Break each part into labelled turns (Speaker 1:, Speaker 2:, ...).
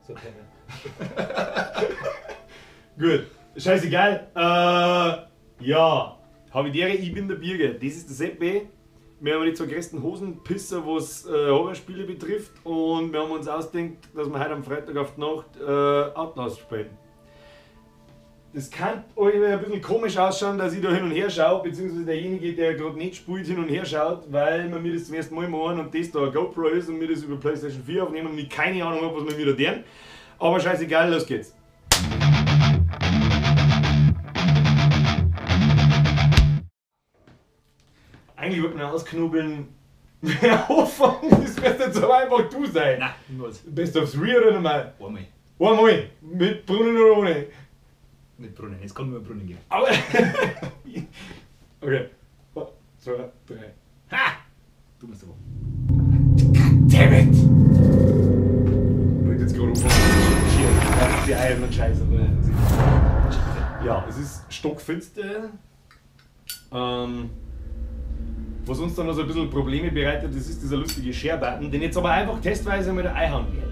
Speaker 1: So gut, scheißegal. Ja, habe ich dir, ich bin der Birger. Das ist der Sepp. Wir haben die zwei größten Hosenpisser, was Horrorspiele betrifft. Und wir haben uns ausgedacht, dass wir heute am Freitag auf die Nacht Outlast spielen. Das kann euch ein bisschen komisch ausschauen, dass ich da hin und her schaue, beziehungsweise derjenige, der gerade nicht spielt, hin und her schaut, weil wir mir das zum ersten Mal machen und das da eine GoPro ist und wir das über PlayStation 4 aufnehmen und ich keine Ahnung habe, was wir wieder tun. Aber scheißegal, los geht's. Eigentlich würde man ausknobeln, wer anfangen, das wirst jetzt aber einfach du sein.
Speaker 2: Nein, niemals.
Speaker 1: Best of 3 oder normal?
Speaker 2: Einmal.
Speaker 1: Einmal, mit Brunnen oder ohne?
Speaker 2: Mit Brunnen, es kann nur ein Brunnen geben.
Speaker 1: Aber. Okay. 1, 2, 3.
Speaker 2: Ha! Du musst aber.
Speaker 1: Dammit! Ich wollte jetzt gerade umfangen. Die Eier und Scheiße. Ja, es ist stockfinster. Was uns dann noch so ein bisschen Probleme bereitet, das ist dieser lustige Share-Button, den jetzt aber einfach testweise mit der einhauen werde.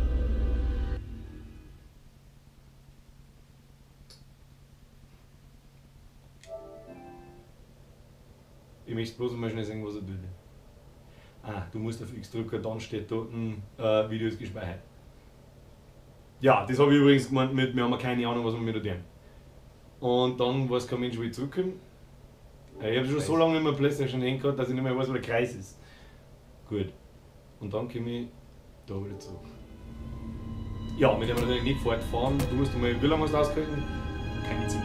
Speaker 1: Ich möchte bloß mal schnell sagen, was er tut. Ah, du musst auf X drücken, dann steht dort Video ist gespeichert. Ja, das habe ich übrigens gemeint mit, wir haben keine Ahnung, was wir mit da tun. Und dann weiß kein Mensch, wie ich zurückkomme. Ich habe schon so lange nicht mehr PlayStation gehabt, dass ich nicht mehr weiß, wo der Kreis ist. Gut. Und dann komme ich da wieder zurück. Ja, mit dem wir natürlich nicht fortfahren. Du hast mal, wie lange hast du ausgehalten?
Speaker 2: Keine 7.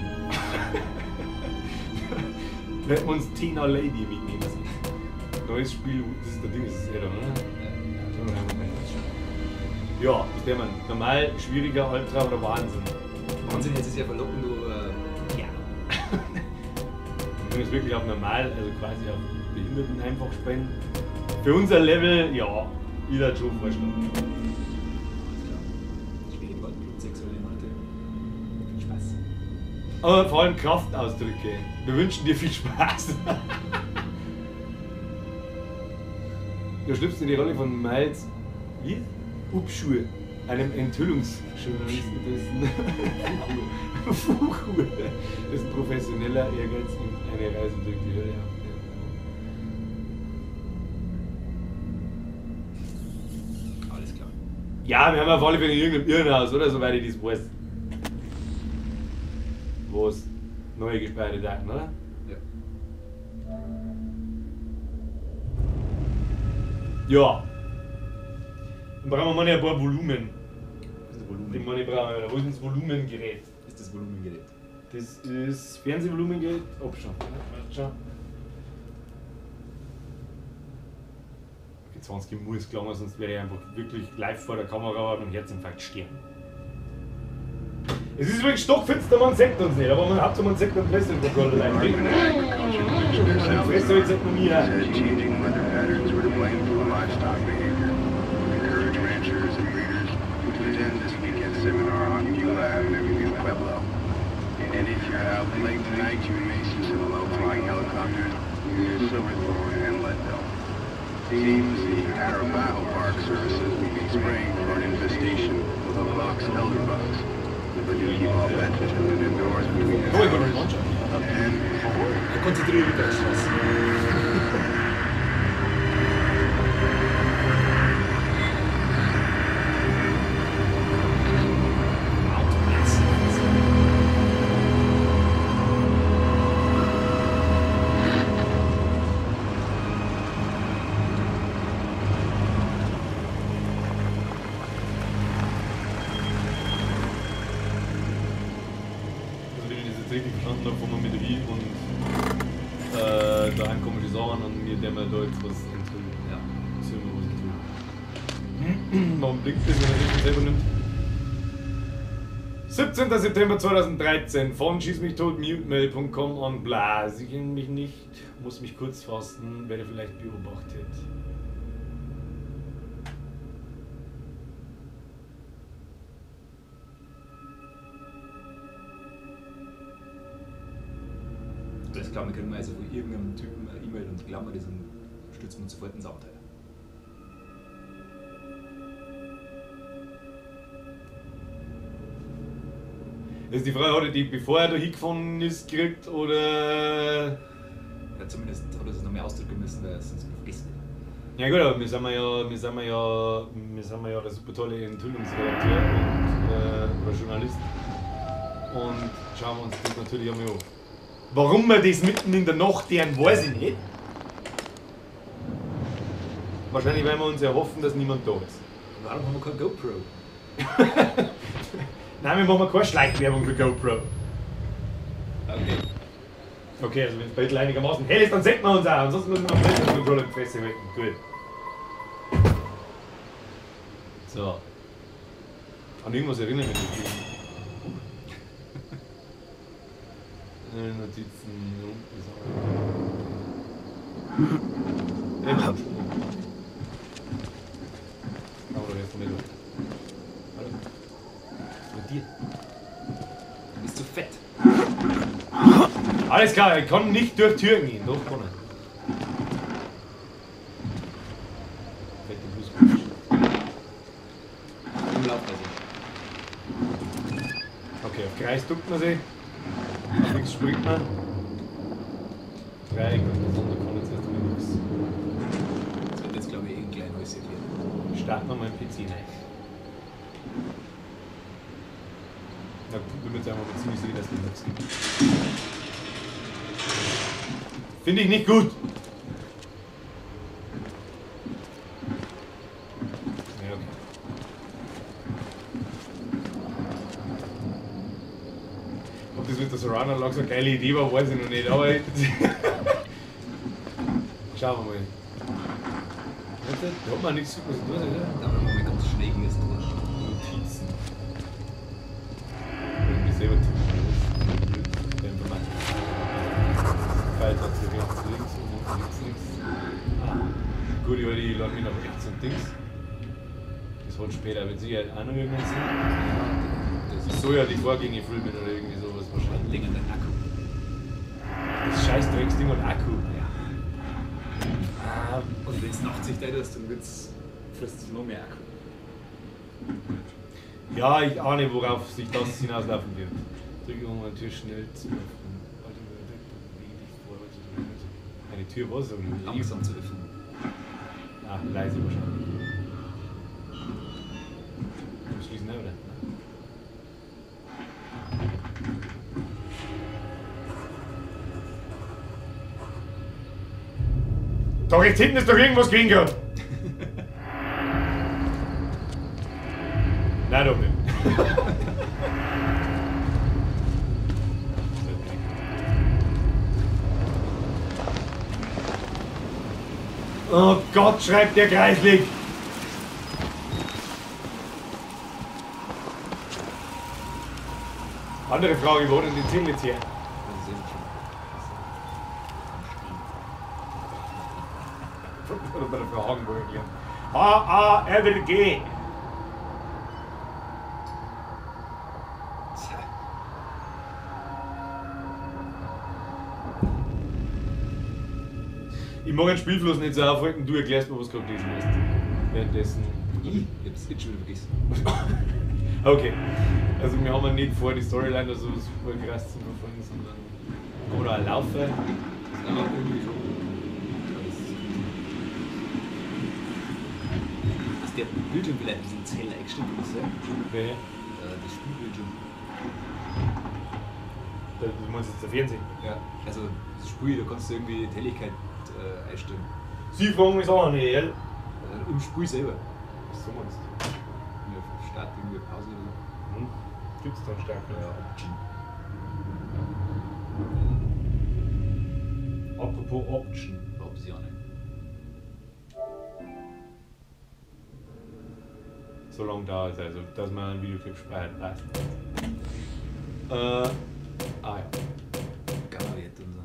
Speaker 1: Werden wir uns Tina Lady mitnehmen. Neues Spiel, das ist der Ding, das ist da, oder? Ja, was der man? Normal, schwieriger, Albtraum oder Wahnsinn?
Speaker 2: Wahnsinn, jetzt ist ja verlockend, du. Ja.
Speaker 1: Wir können es wirklich auf normal, also quasi auf Behinderten einfach spielen. Für unser Level, ja, ich würde schon vorschlagen.
Speaker 2: Alles klar. Schwierig, Wort, sexuelle Inhalte. Viel Spaß.
Speaker 1: Aber vor allem Kraftausdrücke. Wir wünschen dir viel Spaß. Du schlüpfst in die Rolle von Miles Upschur, einem Enthüllungsjournalisten, dessen Fuchur, dessen professioneller Ehrgeiz ihm eine Reise durch die Hölle abnimmt.
Speaker 2: Alles klar.
Speaker 1: Ja, wir haben auf alle Fälle in irgendeinem Irrenhaus, oder? Soweit ich das weiß. Wo es neue gespeicherte Daten, oder?
Speaker 2: Ja.
Speaker 1: Ja. Dann brauchen wir mal ein paar Volumen.
Speaker 2: Was ist das Volumen?
Speaker 1: Die Money brauchen wir. Wo ist denn das Volumengerät?
Speaker 2: Ist das Volumengerät?
Speaker 1: Das ist Fernsehvolumengerät. Abschauen. Schau. Okay, 20 muss klar, sonst wäre ich einfach wirklich live vor der Kamera und am Herzinfarkt sterben. Es ist übrigens stockfinster, man sieht uns nicht, aber man hat so, man sieht den Presseprotokoll allein. Dann frisst du jetzt nicht nur mir.
Speaker 3: Seminar on Beulah Avenue in Pueblo. And if you're out late tonight, you may see some low-flying helicopters near Silverthorne and Leadville. Seems the Arapaho Park Services will be spraying for an infestation of box elderbugs. But do keep all veterans indoors between the hours of 10 and 4.
Speaker 2: Konzentriere dich auf Stress.
Speaker 1: Richtig verstanden habe, wo man mit Rie und da komische Sachen und mir der mir da jetzt was enthüllt.
Speaker 2: Ja.
Speaker 1: Silber was enthüllt. Warum blinkt das, wenn er sich selber nimmt? 17. September 2013 von schießmichtot.mutemail.com und bla. Sie kennen mich nicht, muss mich kurz fassen, werde vielleicht beobachtet.
Speaker 2: Alles klar, wir kriegen also von irgendeinem Typen eine E-Mail und glauben wir das und stürzen uns sofort ins Abenteuer.
Speaker 1: Das ist die Frage, hat er die, bevor er da hingefahren ist, gekriegt oder.
Speaker 2: Ja, zumindest hat er es noch mehr ausdrücken müssen, weil er es sonst vergessen hat.
Speaker 1: Ja gut, aber wir sind ja der super tolle Enthüllungsredakteur und, oder Journalist. Und schauen wir uns das natürlich einmal an. Warum wir das mitten in der Nacht deren, weiß ich nicht. Wahrscheinlich werden wir uns erhoffen, dass niemand da ist.
Speaker 2: Warum haben wir kein GoPro?
Speaker 1: Nein, wir machen keine Schleichwerbung für GoPro.
Speaker 2: Okay.
Speaker 1: Okay, also wenn es bei dir einigermaßen hell ist, dann sehen wir uns auch. Ansonsten müssen wir noch den Controller festhalten. Gut. So. An irgendwas erinnern wir mich. Notizen. Ja. Aber doch jetzt nicht. Hallo? Mit dir?
Speaker 2: Du bist zu fett.
Speaker 1: Alles klar, ich kann nicht durch Türen gehen. Doch, kann er. Fette Fußball.
Speaker 2: Im Laufbassin.
Speaker 1: Okay, auf Kreis duckt man sich. Auf links springt man. Dreieck und das andere kann jetzt erst mal nichts.
Speaker 2: Das wird jetzt, glaube ich, ein klein Häuschen erklären.
Speaker 1: Starten wir mal den PC rein. Na gut, ich bin mir jetzt einmal ziemlich sicher, dass das nichts gibt. Finde ich nicht gut. Ja, okay. Ob das mit der Surround-Anlage so eine geile Idee war, weiß ich noch nicht, aber schauen wir mal. Warte, da hat man nichts super zu tun, oder?
Speaker 2: Da haben wir mal ganz schräges drin.
Speaker 1: Notizen. Irgendwie selber tippen. Der Informatik. Pfeiltaste rechts, links und links. Ah. Gut, über die laden wir nach rechts und links. Das hat später mit Sicherheit auch noch irgendwann Sinn. Das soll ja die Vorgänge filmen oder irgendwie sowas wahrscheinlich.
Speaker 2: Länger dein Akku.
Speaker 1: Das Scheißdrecksding und Akku.
Speaker 2: Ja.
Speaker 1: Ah,
Speaker 2: Und wenn es nachts nicht ist, dann frisst es noch mehr Akku.
Speaker 1: ja, ich ahne, worauf sich das hinauslaufen wird. Drücke um eine Tür schnell zu öffnen. Eine Tür war so
Speaker 2: Langsam zu öffnen.
Speaker 1: Ah, leise wahrscheinlich. Wir schließen auch, oder? Da rechts hinten ist doch irgendwas gegangen. Nein, doch nicht. Oh Gott, schreibt der Kreislig. Andere Frage, wo denn die Zimmer jetzt her?
Speaker 2: Das ist eben schon.
Speaker 1: Oder bei der Frau Hagenburg erklären. H-A-R-G.
Speaker 2: Tja.
Speaker 1: Ich mag den Spielfluss nicht so aufhalten, du erklärst mir, was du gerade lesen hast. Währenddessen.
Speaker 2: Ich hab's jetzt schon wieder vergessen.
Speaker 1: Okay. Also wir haben ja nicht vor, die Storyline oder so super krass zu verfolgen, sondern oder laufen.
Speaker 2: Das ist aber irgendwie schon. Ist der Bildschirm vielleicht ein bisschen heller eingestellt oder so?
Speaker 1: Wer?
Speaker 2: Das Spielbildschirm.
Speaker 1: Du meinst jetzt der Fernsehen?
Speaker 2: Ja. Also das Spiel, da kannst du irgendwie die Helligkeit einstellen.
Speaker 1: Sie fragen mich auch nicht, gell?
Speaker 2: Im Spiel selber.
Speaker 1: Was so meinst du?
Speaker 2: Ja, Start, irgendwie Pause oder so.
Speaker 1: Gibt's da Stärke?
Speaker 2: Ja, Option.
Speaker 1: Apropos Option.
Speaker 2: Optionen.
Speaker 1: So lange dauert es also, dass man einen Videoclip speichert. Passt. Ja.
Speaker 2: Gamma-Wert und so.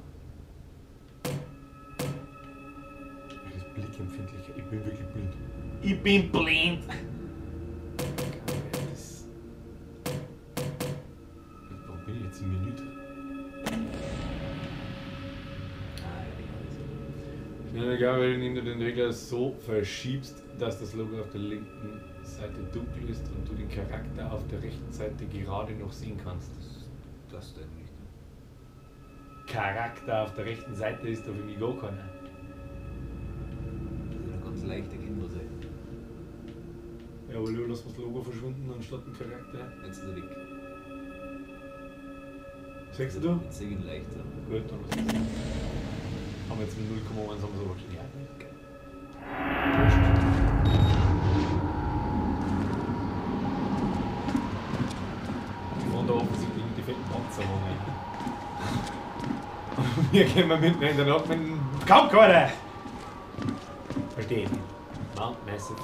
Speaker 1: Das ist blickempfindlicher. Ich bin wirklich blind. Ich bin blind! Warum bin ich jetzt im Menü drin? Egal, wenn du den Regler so verschiebst, dass das Logo auf der linken Seite dunkel ist und du den Charakter auf der rechten Seite gerade noch sehen kannst.
Speaker 2: Das denn nicht.
Speaker 1: Charakter auf der rechten Seite ist da für mich gar keiner.
Speaker 2: Das ist eine ganz leicht erkennbar sein.
Speaker 1: Ja, aber nur lassen wir das Logo verschwinden anstatt ein Charakter.
Speaker 2: Jetzt ist er weg.
Speaker 1: Sagst du?
Speaker 2: Jetzt sehe ich ihn leichter.
Speaker 1: Gut, dann lass es. Haben wir jetzt mit 0,1 haben wir so wahrscheinlich. Ja, okay. Die fahren da offensichtlich mit den fetten Panzer rein. Und wir gehen mal mitten in der Nacht mit dem Kampfkader! Verstehen. Mount Massive.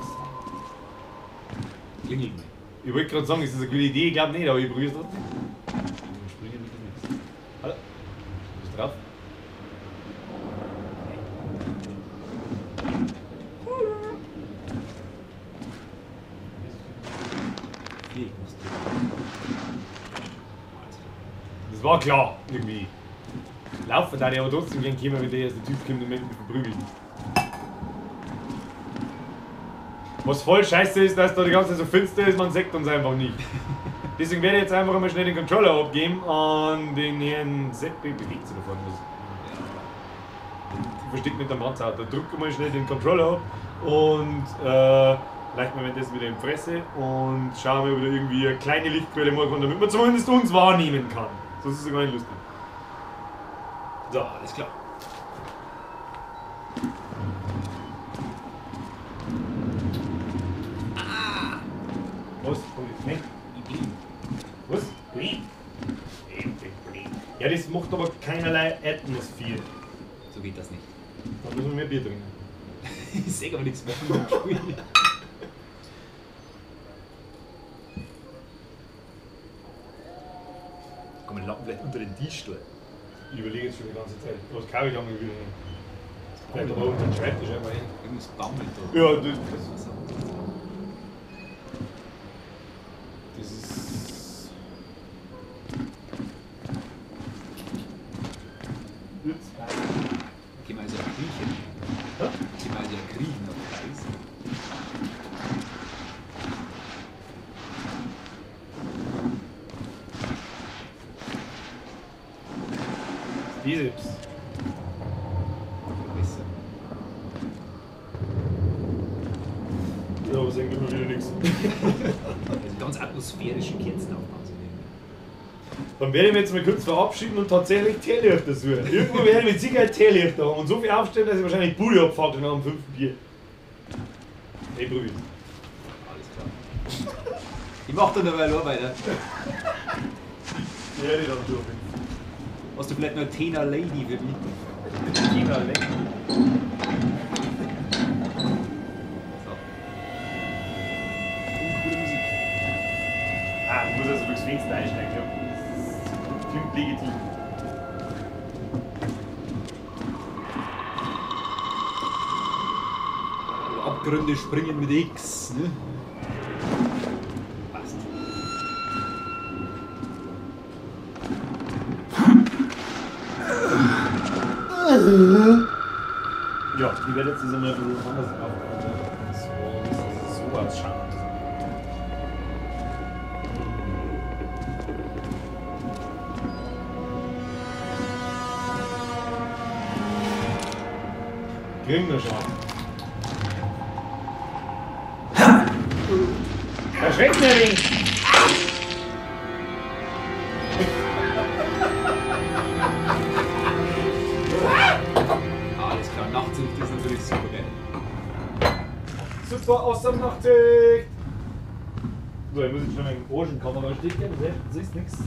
Speaker 2: Klingelt mich.
Speaker 1: Ich wollte gerade sagen, ist das eine gute Idee? Ich glaube nicht, aber ich probiere es trotzdem. Springen mit dem nichts. Hallo? Du bist drauf?
Speaker 2: Hier, ich muss
Speaker 1: Das war klar, irgendwie. Laufen da aber trotzdem gern kommen, wenn der erste Typ kommt und mich verprügelt. Was voll scheiße ist, dass da die ganze Zeit so finster ist, man sieht uns einfach nicht. Deswegen werde ich jetzt einfach mal schnell den Controller abgeben und den Herrn Seppi bewegt sich da vorne. Versteckt mit der Panzer. Da drücke mal schnell den Controller ab und leicht mir das wieder in die Fresse und schauen wir, ob da irgendwie eine kleine Lichtquelle machen kann, damit man zumindest uns wahrnehmen kann. Sonst ist es gar nicht lustig.
Speaker 2: So, alles klar.
Speaker 1: Was? Was? Ja, das macht aber keinerlei Atmosphäre.
Speaker 2: So geht das nicht.
Speaker 1: Da müssen wir mehr Bier trinken.
Speaker 2: Ich sehe aber nichts mehr von dem Spiel. Komm, wir lappen vielleicht unter den Tisch durch.
Speaker 1: Ich überlege jetzt schon die ganze Zeit. Was kann ich damit wieder hin? Bleibt aber unter den Schreibtisch einfach hin.
Speaker 2: Irgendwas baumelt da.
Speaker 1: Ja, das ist.
Speaker 2: Gehen wir also kriechen.
Speaker 1: Ja?
Speaker 2: Gehen wir also kriechen auf Eis.
Speaker 1: Bizeps.
Speaker 2: Besser.
Speaker 1: Ja, aber sagen immer wieder nichts.
Speaker 2: Also ganz atmosphärische Kerzen aufbauen.
Speaker 1: Dann werde ich mich jetzt mal kurz verabschieden und tatsächlich Teelichter suchen. Irgendwo werde ich mit Sicherheit Teelichter haben und so viel aufstellen, dass ich wahrscheinlich Bude abfahre nach dem 5. Bier. Ich probiere.
Speaker 2: Alles klar. Ich mach dann dabei nur weiter.
Speaker 1: Ja, die dann durch.
Speaker 2: Hast du vielleicht noch Tena Lady für mich?
Speaker 1: Tina weg.
Speaker 2: So. Uncoole Musik.
Speaker 1: Ah, ich muss also durchs Fenster einsteigen. Ja. Das klingt legitim.
Speaker 2: Abgründe springen mit X, ne? Passt.
Speaker 1: Ja, ich werde jetzt diese mal ein bisschen anders aufbauen. So ausschauen. Kriegen wir schon. Erschreckt mir nicht!
Speaker 2: Alles klar, Nachtsicht ist natürlich super geil.
Speaker 1: Super awesome Nachtsicht! So, ich muss jetzt schon in die Ocean-Kamera stecken, du siehst nichts.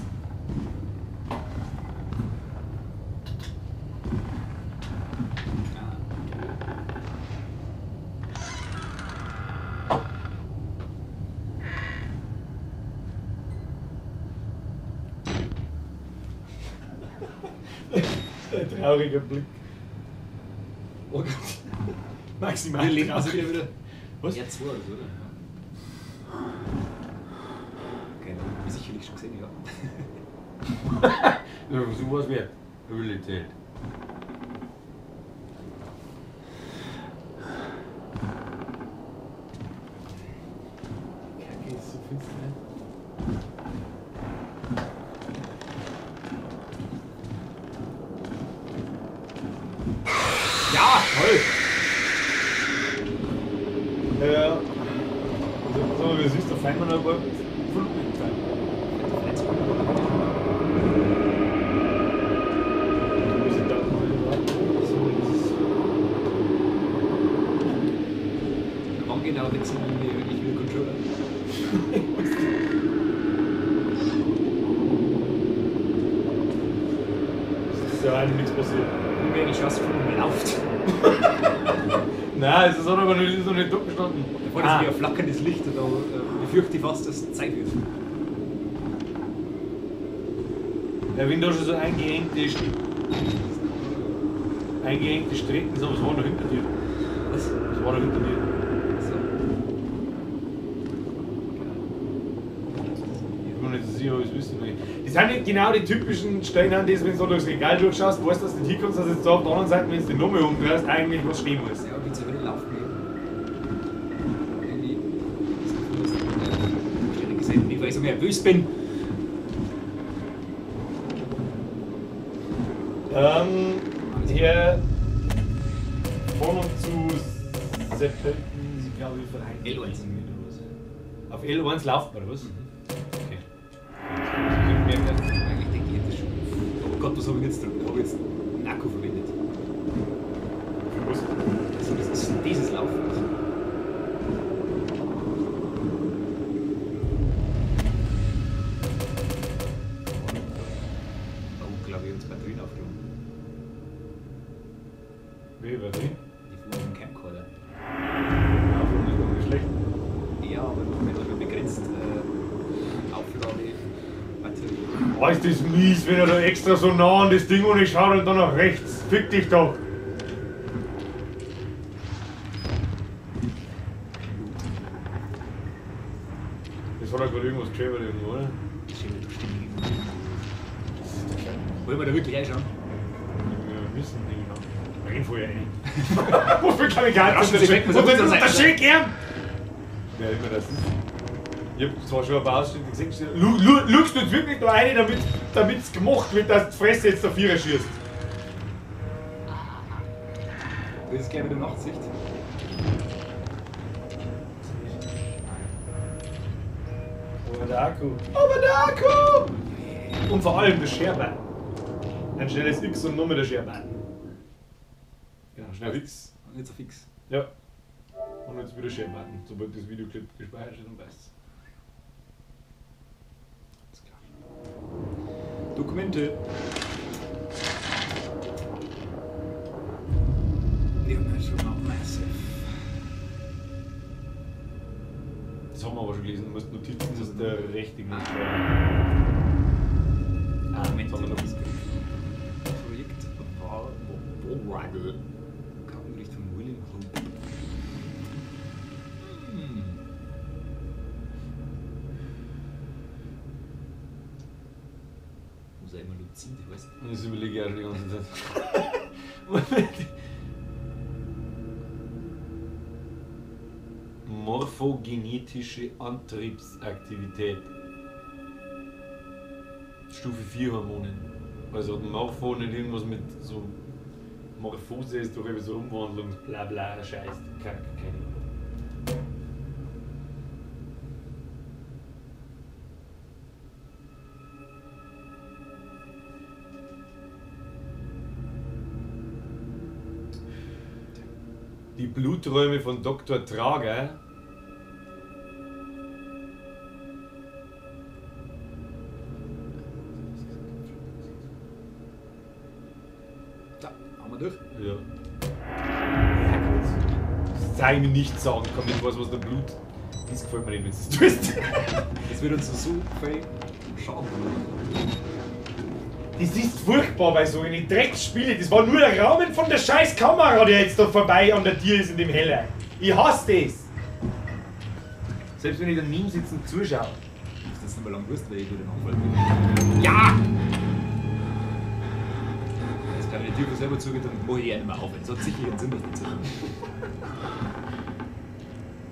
Speaker 1: Ein trauriger Blick. Oh Gott. Maximal.
Speaker 2: Wir leben also wieder.
Speaker 1: Was?
Speaker 2: Jetzt war das, oder? Okay, dann haben wir sicherlich schon gesehen, ja.
Speaker 1: Ja, so was wert. Realität. Kacke ist so finster. Toll! Ja. So, wie siehst du, fein man aber Flugbild sein.
Speaker 2: Wann genau wechseln wir wirklich wieder Controller?
Speaker 1: Das ist ja eigentlich nichts passiert.
Speaker 2: Wie wäre die Chance, von mir läuft?
Speaker 1: Nein, es ist auch noch nicht durchgestanden.
Speaker 2: Da war das wie ein flackerndes Licht und da befürchte ich fast, dass es Zeit wird.
Speaker 1: Ja, wenn da schon so eingehängte Strecken sind, was war noch hinter dir?
Speaker 2: Was?
Speaker 1: Was war da hinter dir?
Speaker 2: So.
Speaker 1: Ich bin nicht so sicher, ob ich es wissen will. Das sind nicht genau die typischen Stellen, an denen, wenn du so durchs Regal durchschaust, weißt du, dass du nicht hinkommst, dass jetzt da auf der anderen Seite, wenn du die Nummer umdrehst, eigentlich was stehen muss.
Speaker 2: Ja, wie zu wieder laufen gehen. Irgendwie. Ich habe gesehen, wie ich so nervös bin.
Speaker 1: Hier von und zu Seppelten, ich glaube, wie Verein.
Speaker 2: L1.
Speaker 1: Auf L1 laufen wir, oder was? Okay.
Speaker 2: Eigentlich denke ich das schon. Oh Gott, was habe ich jetzt drin? Ich habe jetzt einen Akku verwendet.
Speaker 1: Für was?
Speaker 2: Also das ist dieses Laufen. Oh, glaube ich, uns Batterien aufgehoben.
Speaker 1: Wie, Batterie?
Speaker 2: Die fuhren im Camcorder.
Speaker 1: Aufhören ist doch nicht schlecht.
Speaker 2: Ja, aber nur begrenzt Auflade, Batterie.
Speaker 1: Oh, ist das mies, wenn er da extra so nah an das Ding und ich schaue und dann nach rechts. Fick dich doch! Das hat ja gerade irgendwas geschrieben irgendwo, oder?
Speaker 2: Schön, du stimmig. Wollen wir da wirklich reinschauen?
Speaker 1: Wir wissen nicht genau. Rein vorher rein. Wofür kann ich gar nicht?
Speaker 2: Raschen Sie weg, muss er
Speaker 1: das
Speaker 2: sein.
Speaker 1: ist schön gern! Ja, immer das ist. Ich hab zwar schon ein paar Ausschnitte gesehen, schaust du jetzt wirklich da rein, damit es gemacht wird, dass die Fresse jetzt der Vierer schießt?
Speaker 2: Das ist gleich wieder Nachtsicht.
Speaker 1: Aber der Akku. Aber der Akku! Und vor allem der Share-Button. Ein schnelles X und nur mit der Share-Button. Genau, schnell X.
Speaker 2: Nicht so fix.
Speaker 1: Ja. Und jetzt wieder Share-Button. Sobald das Videoclip gespeichert ist, dann weißt
Speaker 2: Alles klar. Dokumente. Ja, National Massive.
Speaker 1: Das haben wir aber schon gelesen. Du musst Notizen aus der richtigen nicht
Speaker 2: Moment, haben wir noch was Projekt war Bowraggle. Kartenbericht von William Hope. Muss er immer luzid, weißt du?
Speaker 1: Das überlege ich auch schon die ganze Zeit. Morphogenetische Antriebsaktivität. Stufe 4 Hormone. Also Morpho nicht irgendwas mit so Morphose ist doch eben so Umwandlung, bla bla, Scheiß, keine Ahnung. Die Bluträume von Dr. Trager.
Speaker 2: Da, haben wir durch.
Speaker 1: Ja. Sei mir nicht sagen, komm nicht was der Blut. Das gefällt mir nicht, wenn du es tust.
Speaker 2: Das wird uns so viel schaden.
Speaker 1: Das ist furchtbar bei so einem Drecksspiel. Das war nur der Rahmen von der scheiß Kamera, der jetzt da vorbei an der Tür ist in dem Heller. Ich hasse das. Selbst wenn ich daneben sitze und zuschaue.
Speaker 2: Du musst jetzt nicht mehr lang gewusst, weil ich wieder nachfolgen will. Ja! Jetzt kann ich die Tür selber zugehen, dann mache ich ja nicht mehr auf. Es hat sicher ihren Sinn, das nicht zu tun.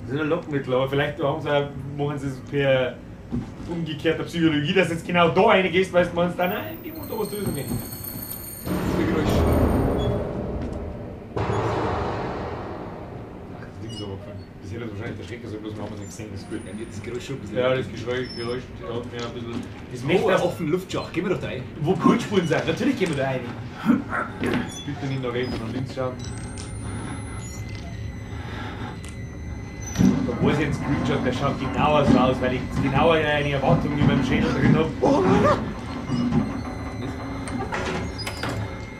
Speaker 1: Das ist ein Lockmittel, aber vielleicht machen sie es per umgekehrter Psychologie, dass jetzt genau da reingehst, weil du meinst, nein, die muss da was lösen gehen.
Speaker 2: Das ist ein Geräusch.
Speaker 1: aufgefallen. Das hätte wahrscheinlich der Schrecker so, bloß wir haben es nicht gesehen, das ist gut.
Speaker 2: Ja, jetzt das Geräusch schon ein bisschen.
Speaker 1: Ja, das Geräusch hat mir ein bisschen. Das
Speaker 2: Oh,
Speaker 1: möchte
Speaker 2: ein
Speaker 1: das,
Speaker 2: offener Luftschacht, gehen wir doch da rein.
Speaker 1: wo Kurzspuren sind. Natürlich gehen wir da rein. Bitte nicht nach rechts und nach links schauen. Da weiß ich jetzt Screenshot, der schaut genauer so aus, weil ich genauer eine Erwartung über den Schädel drin habe.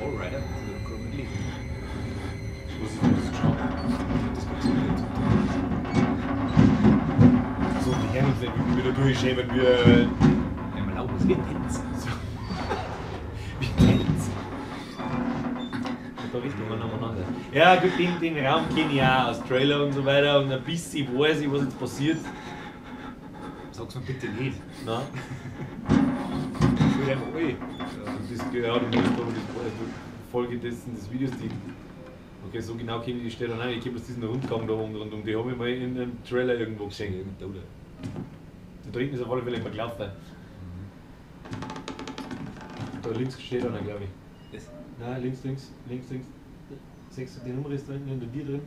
Speaker 2: Allrider, das ist ein Krokodil.
Speaker 1: Was ist das schon?
Speaker 2: Das kommt so gut.
Speaker 1: So, die Herren sind wieder durchschämen, wir.
Speaker 2: Ja, mal laut, das wird Tänz.
Speaker 1: Wie Tänz.
Speaker 2: Da richtig aneinander.
Speaker 1: Ja, gut, den Raum kenne ich auch aus Trailer und so weiter und ein bisschen weiß ich, was jetzt passiert.
Speaker 2: Sag's mir bitte nicht.
Speaker 1: Nein.
Speaker 2: Ich will einfach alle.
Speaker 1: Das gehört und das ist die Folge des Videos, die. Okay, so genau kenne ich die Stelle nicht. Ich habe jetzt diesen Rundgang da rundum, die habe ich mal in einem Trailer irgendwo gesehen. Da hinten ist auf alle Fälle immer gelaufen. Da links steht einer, glaube ich.
Speaker 2: Das
Speaker 1: Nein, links. Sechst du die Nummer ist da hinten in der Bier drin?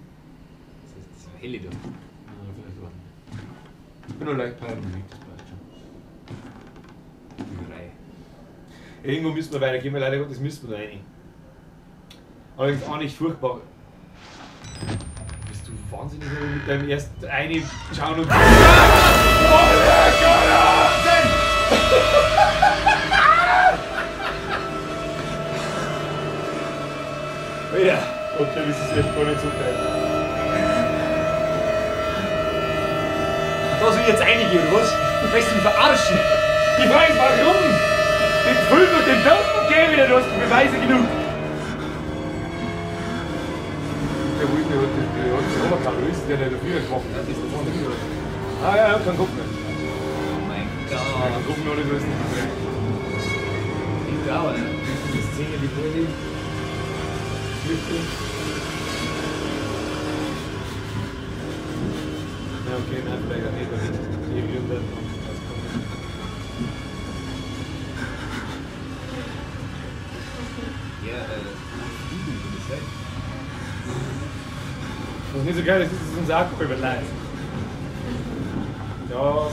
Speaker 2: ist ein Heli da.
Speaker 1: Ah, vielleicht war nicht. Ich bin nur leicht paranoid, das passt schon.
Speaker 2: Überei.
Speaker 1: Irgendwo müssen wir weitergehen, weil leider Gottes müssen wir da rein. Allerdings auch nicht furchtbar. Bist du wahnsinnig, wenn du mit deinem ersten eine schauen und. Ja, okay, das ist echt gar nicht so geil.
Speaker 2: Da soll ich jetzt reingehen, oder was? Du willst mich verarschen!
Speaker 1: Die Frage ist, warum? Den Film und den Toten gehen wieder, du hast Beweise genug. Der wollte die Oberkammer lösen, der hat dafür gesprochen.
Speaker 2: Das ist der vorne wieder.
Speaker 1: Ah ja, kann gucken.
Speaker 2: Oh mein
Speaker 1: Ja,
Speaker 2: Gott!
Speaker 1: kann gucken, oder so ist nicht.
Speaker 2: Ich glaube,
Speaker 1: Die Szene, die Brille. Ja, okay, nein, vielleicht auch nicht, aber die Gründe.
Speaker 2: ja, Übung für mich, halt.
Speaker 1: Was nicht so geil ist, ist unser Akku über leise. Ja,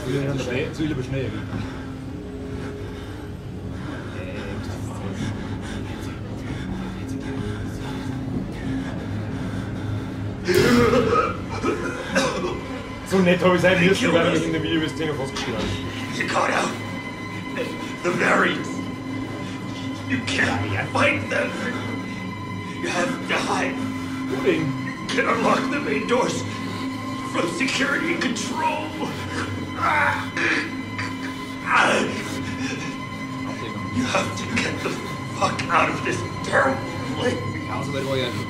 Speaker 2: Zu viel aber schnell.
Speaker 1: So nett habe ich sein müssen, weil ich in der Videobestellung festgestellt habe.
Speaker 3: You got out. The berries. You can't fight them. You have to hide.
Speaker 1: Pudding.
Speaker 3: You can unlock the main doors from security control. You have to get the fuck out of this terrible place.
Speaker 2: Ja, so weit war ja nicht.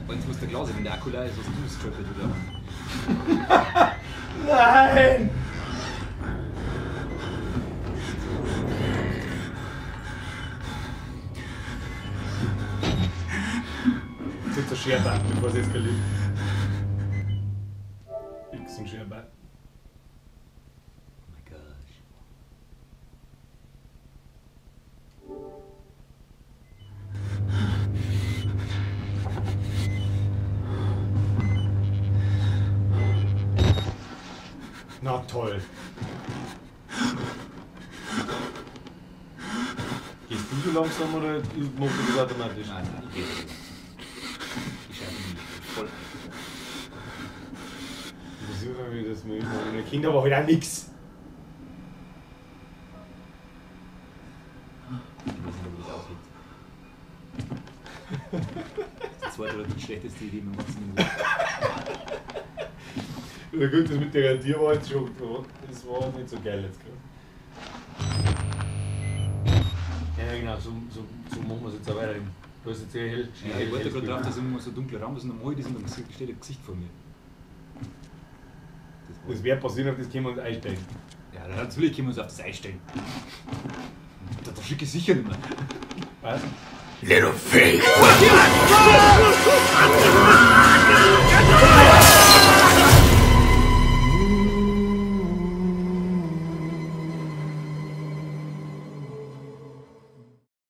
Speaker 2: Jetzt muss der klar sein, wenn der Akku leer ist, was du gestrappelt wieder.
Speaker 1: Nein! Jetzt der Scherber, bevor es eskaliert. X und Scherber.
Speaker 2: Oh mein Gott.
Speaker 1: Na toll. Gehst du so langsam oder machst du das automatisch?
Speaker 2: Nein, ich gehe so. Ich schaue mich voll.
Speaker 1: Ich versuche wie das mit meinen Kindern, aber halt auch nix.
Speaker 2: Ich weiß nicht, ob das aussieht. Das zweite oder die schlechteste Idee mit dem ganzen.
Speaker 1: Na gut, das mit der Tier war jetzt schon, das war nicht so geil jetzt gerade. Ja genau, so machen wir es jetzt auch weiter. Du hast jetzt sehr hell.
Speaker 2: Ja, ich warte gerade drauf, dass immer so dunkler Raum ist und normal ist und dann steht ein Gesicht vor mir.
Speaker 1: Das wäre passiert, auf das können wir uns einstellen.
Speaker 2: Ja, dann natürlich können wir uns auf das einstellen. Da schicke ich sicher nicht mehr.
Speaker 1: Was?
Speaker 3: Little fake.